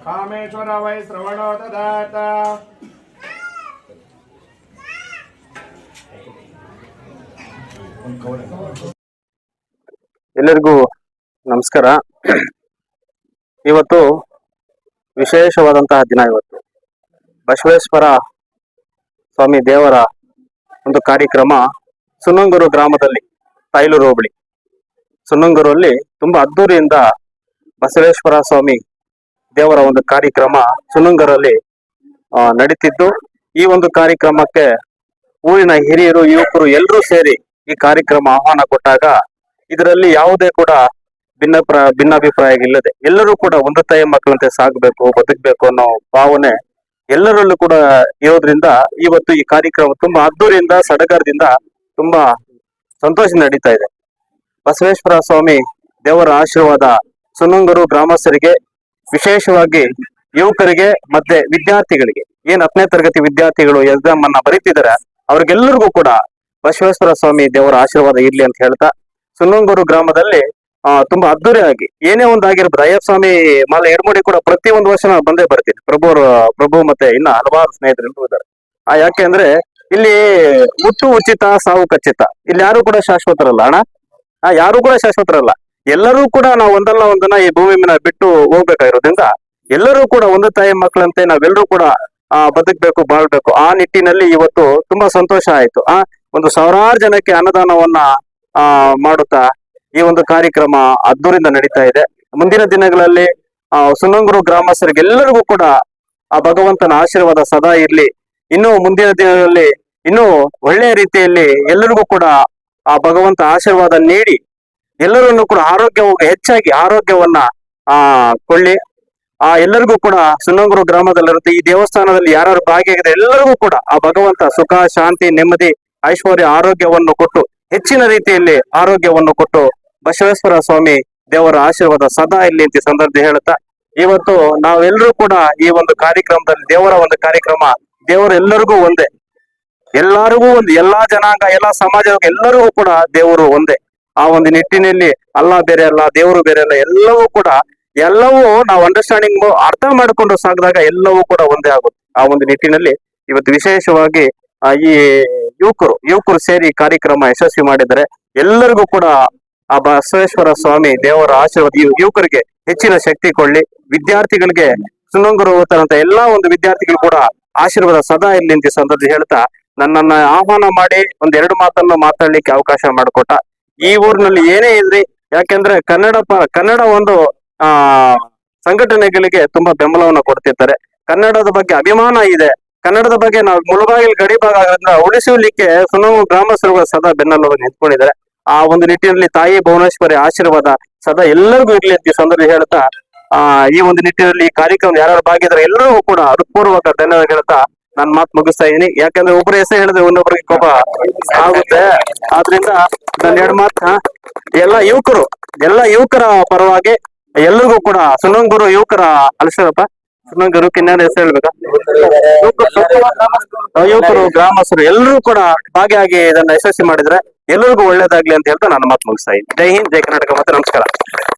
Kameshwar Y ಶ್ರವಣೋ ದದಾತ. ಎಲ್ಲರಿಗೂ ನಮಸ್ಕಾರ. ಇವತ್ತು ವಿಶೇಷವಾದಂತಹ ದಿನ. ಇವತ್ತು ಬಸವೇಶ್ವರ ಸ್ವಾಮಿ ದೇವರ ಒಂದು ಕಾರ್ಯಕ್ರಮ ಸುನ್ನಂಗೂರು ಗ್ರಾಮದಲ್ಲಿ, ತಾಯ್ಲೂರು ಹೋಬಳಿ ಸುನ್ನಂಗೂರಲ್ಲಿ ತುಂಬಾ ಅದ್ದೂರಿಯಿಂದ ಬಸವೇಶ್ವರ ಸ್ವಾಮಿ ದೇವರ ಒಂದು ಕಾರ್ಯಕ್ರಮ ಸುನ್ನಂಗೂರಲ್ಲಿ ನಡೀತಿದ್ದು, ಈ ಒಂದು ಕಾರ್ಯಕ್ರಮಕ್ಕೆ ಊರಿನ ಹಿರಿಯರು, ಯುವಕರು ಎಲ್ಲರೂ ಸೇರಿ ಈ ಕಾರ್ಯಕ್ರಮ ಆಹ್ವಾನ ಕೊಟ್ಟಾಗ ಇದರಲ್ಲಿ ಯಾವುದೇ ಕೂಡ ಭಿನ್ನಾಭಿಪ್ರಾಯ ಇಲ್ಲದೆ ಎಲ್ಲರೂ ಕೂಡ ಒಂದು ತಾಯಿ ಮಕ್ಕಳಂತೆ ಸಾಗಬೇಕು, ಬದುಕಬೇಕು ಅನ್ನೋ ಭಾವನೆ ಎಲ್ಲರಲ್ಲೂ ಕೂಡ ಇರೋದ್ರಿಂದ ಇವತ್ತು ಈ ಕಾರ್ಯಕ್ರಮ ತುಂಬಾ ಅದ್ದೂರಿಯಿಂದ, ಸಡಗರದಿಂದ, ತುಂಬಾ ಸಂತೋಷ ನಡೀತಾ ಇದೆ. ಬಸವೇಶ್ವರ ಸ್ವಾಮಿ ದೇವರ ಆಶೀರ್ವಾದ ಸುನ್ನಂಗೂರು ಗ್ರಾಮಸ್ಥರಿಗೆ, ವಿಶೇಷವಾಗಿ ಯುವಕರಿಗೆ ಮತ್ತೆ ವಿದ್ಯಾರ್ಥಿಗಳಿಗೆ, ಏನ್ 10ನೇ ತರಗತಿ ವಿದ್ಯಾರ್ಥಿಗಳು ಎಕ್ಸಾಮ್ ಅನ್ನ ಬರೀತಿದ್ದಾರೆ ಅವ್ರಿಗೆಲ್ಲರಿಗೂ ಕೂಡ ಬಸವೇಶ್ವರ ಸ್ವಾಮಿ ದೇವರ ಆಶೀರ್ವಾದ ಇರ್ಲಿ ಅಂತ ಹೇಳ್ತಾ, ಸುನ್ನಂಗೂರು ಗ್ರಾಮದಲ್ಲಿ ತುಂಬಾ ಅದ್ದೂರಿಯಾಗಿ ಏನೇ ಒಂದಾಗಿರ್ಬೋದು. ಅಯ್ಯಪ್ಪ ಸ್ವಾಮಿ ಮಾಲೆ ಎಡಮುಡಿ ಕೂಡ ಪ್ರತಿ ಒಂದು ವರ್ಷ ನಾನು ಬಂದೇ ಬರ್ತೀನಿ. ಪ್ರಭು ಮತ್ತೆ ಇನ್ನ ಹಲವಾರು ಸ್ನೇಹಿತರು ಇದ್ದಾರೆ. ಯಾಕೆ ಅಂದ್ರೆ ಇಲ್ಲಿ ಹುಟ್ಟು ಉಚಿತ, ಸಾವು ಖಚಿತ. ಇಲ್ಲಿ ಯಾರು ಕೂಡ ಶಾಶ್ವತರಲ್ಲ ಅಣ್ಣ, ಯಾರು ಕೂಡ ಶಾಶ್ವತರಲ್ಲ. ಎಲ್ಲರೂ ಕೂಡ ನಾವು ಒಂದಲ್ಲ ಒಂದನ್ನ ಈ ಭೂಮಿ ಮೇಲೆ ಬಿಟ್ಟು ಹೋಗ್ಬೇಕಾಗಿರೋದ್ರಿಂದ ಎಲ್ಲರೂ ಕೂಡ ಒಂದು ತಾಯಿ ಮಕ್ಕಳಂತೆ ನಾವೆಲ್ಲರೂ ಕೂಡ ಬದುಕಬೇಕು, ಬಾಳ್ಬೇಕು. ಆ ನಿಟ್ಟಿನಲ್ಲಿ ಇವತ್ತು ತುಂಬಾ ಸಂತೋಷ ಆಯ್ತು. ಒಂದು ಸಾವಿರಾರು ಜನಕ್ಕೆ ಅನ್ನದಾನವನ್ನ ಮಾಡುತ್ತಾ ಈ ಒಂದು ಕಾರ್ಯಕ್ರಮ ಅದ್ದೂರಿಂದ ನಡೀತಾ ಇದೆ. ಮುಂದಿನ ದಿನಗಳಲ್ಲಿ ಸುನ್ನಂಗೂರು ಗ್ರಾಮಸ್ಥರಿಗೆ ಎಲ್ಲರಿಗೂ ಕೂಡ ಆ ಭಗವಂತನ ಆಶೀರ್ವಾದ ಸದಾ ಇರ್ಲಿ. ಇನ್ನು ಮುಂದಿನ ದಿನಗಳಲ್ಲಿ ಇನ್ನೂ ಒಳ್ಳೆಯ ರೀತಿಯಲ್ಲಿ ಎಲ್ಲರಿಗೂ ಕೂಡ ಆ ಭಗವಂತ ಆಶೀರ್ವಾದ ನೀಡಿ ಎಲ್ಲರನ್ನು ಕೂಡ ಹೆಚ್ಚಾಗಿ ಆರೋಗ್ಯವನ್ನ ಕೊಳ್ಳಿ. ಎಲ್ಲರಿಗೂ ಕೂಡ ಸುನ್ನಂಗೂರು ಗ್ರಾಮದಲ್ಲಿರುತ್ತೆ ಈ ದೇವಸ್ಥಾನದಲ್ಲಿ ಯಾರು ಭಾಗಿಯಾಗಿದೆ ಎಲ್ಲರಿಗೂ ಕೂಡ ಆ ಭಗವಂತ ಸುಖ, ಶಾಂತಿ, ನೆಮ್ಮದಿ, ಐಶ್ವರ್ಯ, ಆರೋಗ್ಯವನ್ನು ಕೊಟ್ಟು, ಹೆಚ್ಚಿನ ರೀತಿಯಲ್ಲಿ ಆರೋಗ್ಯವನ್ನು ಕೊಟ್ಟು ಬಸವೇಶ್ವರ ಸ್ವಾಮಿ ದೇವರ ಆಶೀರ್ವಾದ ಸದಾ ಇಲ್ಲಿ ಅಂತ ಸಂದರ್ಭ ಹೇಳುತ್ತಾ, ಇವತ್ತು ನಾವೆಲ್ಲರೂ ಕೂಡ ಈ ಒಂದು ಕಾರ್ಯಕ್ರಮದಲ್ಲಿ, ದೇವರ ಒಂದು ಕಾರ್ಯಕ್ರಮ, ದೇವರು ಎಲ್ಲರಿಗೂ ಒಂದೇ, ಎಲ್ಲರಿಗೂ ಒಂದು, ಎಲ್ಲಾ ಜನಾಂಗ, ಎಲ್ಲಾ ಸಮಾಜ, ಎಲ್ಲರಿಗೂ ಕೂಡ ದೇವರು ಒಂದೇ. ಆ ಒಂದು ನಿಟ್ಟಿನಲ್ಲಿ ಅಲ್ಲ ಬೇರೆ ಅಲ್ಲ, ದೇವರು ಬೇರೆ ಅಲ್ಲ, ಎಲ್ಲವೂ ನಾವು ಅಂಡರ್ಸ್ಟ್ಯಾಂಡಿಂಗ್ ಅರ್ಥ ಮಾಡಿಕೊಂಡು ಸಾಗಿದಾಗ ಎಲ್ಲವೂ ಕೂಡ ಒಂದೇ ಆಗುತ್ತೆ. ಆ ಒಂದು ನಿಟ್ಟಿನಲ್ಲಿ ಇವತ್ತು ವಿಶೇಷವಾಗಿ ಈ ಯುವಕರು ಸೇರಿ ಕಾರ್ಯಕ್ರಮ ಯಶಸ್ವಿ ಮಾಡಿದರೆ ಎಲ್ಲರಿಗೂ ಕೂಡ ಆ ಬಸವೇಶ್ವರ ಸ್ವಾಮಿ ದೇವರ ಆಶೀರ್ವಾದ ಯುವಕರಿಗೆ ಹೆಚ್ಚಿನ ಶಕ್ತಿ ಕೊಳ್ಳಿ. ವಿದ್ಯಾರ್ಥಿಗಳಿಗೆ ಸುನ್ನಂಗೂರು ಓದ್ತಾರಂತ ಎಲ್ಲಾ ಒಂದು ವಿದ್ಯಾರ್ಥಿಗಳು ಕೂಡ ಆಶೀರ್ವಾದ ಸದಾ ಇಲ್ಲಿ ಅಂತ ಸಂದರ್ಭ ಹೇಳ್ತಾ, ನನ್ನನ್ನ ಆಹ್ವಾನ ಮಾಡಿ ಒಂದೆರಡು ಮಾತನ್ನು ಮಾತಾಡ್ಲಿಕ್ಕೆ ಅವಕಾಶ ಮಾಡಿಕೊಟ್ಟ ಈ ಊರಿನಲ್ಲಿ ಏನೇ ಇದ್ರಿ, ಯಾಕೆಂದ್ರೆ ಕನ್ನಡ ಒಂದು ಸಂಘಟನೆಗಳಿಗೆ ತುಂಬಾ ಬೆಂಬಲವನ್ನು ಕೊಡ್ತಿರ್ತಾರೆ. ಕನ್ನಡದ ಬಗ್ಗೆ ಅಭಿಮಾನ ಇದೆ. ಕನ್ನಡದ ಬಗ್ಗೆ ನಾವು ಮುಳುಬಾಗಿಲು ಗಡಿ ಭಾಗ ಆಗೋದ್ರಿಂದ ಉಳಿಸಲಿಕ್ಕೆ ಸುನ್ನಂಗೂರು ಗ್ರಾಮಸ್ಥರು ಸದಾ ಬೆನ್ನೆಲುಬಾಗಿ ನಿಂತ್ಕೊಂಡಿದ್ದಾರೆ. ಆ ಒಂದು ನಿಟ್ಟಿನಲ್ಲಿ ತಾಯಿ ಭುವನೇಶ್ವರಿ ಆಶೀರ್ವಾದ ಸದಾ ಎಲ್ಲರಿಗೂ ಇರ್ಲಿ ಅಂತ ಸಂದರ್ಭ ಹೇಳ್ತಾ, ಈ ಒಂದು ನಿಟ್ಟಿನಲ್ಲಿ ಈ ಕಾರ್ಯಕ್ರಮ ಯಾರು ಭಾಗಿದ್ರೆ ಎಲ್ಲರಿಗೂ ಕೂಡ ಹೃತ್ಪೂರ್ವಕ ಧನ್ಯವಾದ ಹೇಳ್ತಾ ನಾನು ಮಾತು ಮುಗಿಸ್ತಾ ಇದ್ದೀನಿ. ಯಾಕಂದ್ರೆ ಒಬ್ಬರ ಹೆಸರು ಹೇಳಿದ್ರೆ ಇನ್ನೊಬ್ಬರಿಗೆ ಕೋಪ ಆಗುತ್ತೆ. ಆದ್ರಿಂದ ನನ್ನ ಎರಡು ಮಾತು ಎಲ್ಲ ಯುವಕರ ಪರವಾಗಿ ಎಲ್ಲರಿಗೂ ಕೂಡ ಸುನ್ನಂಗೂರು ಯುವಕರ ಅಲ್ಸರಪ್ಪ ಸುನ್ನಂಗೂರು ಕಿನ್ನಾರ ಹೆಸರು ಹೇಳ್ಬೇಕಾ, ಯುವಕರು ಗ್ರಾಮಸ್ಥರು ಎಲ್ಲರೂ ಕೂಡ ಭಾಗಿಯಾಗಿ ಇದನ್ನ ಯಶಸ್ವಿ ಮಾಡಿದ್ರೆ ಎಲ್ಲರಿಗೂ ಒಳ್ಳೇದಾಗ್ಲಿ ಅಂತ ಹೇಳ್ತಾ ನಾನು ಮಾತು ಮುಗಿಸ್ತಾ ಇದ್ದೀನಿ. ಜೈ ಹಿಂದ್, ಜೈ ಕರ್ನಾಟಕ, ಮತ್ತೆ ನಮಸ್ಕಾರ.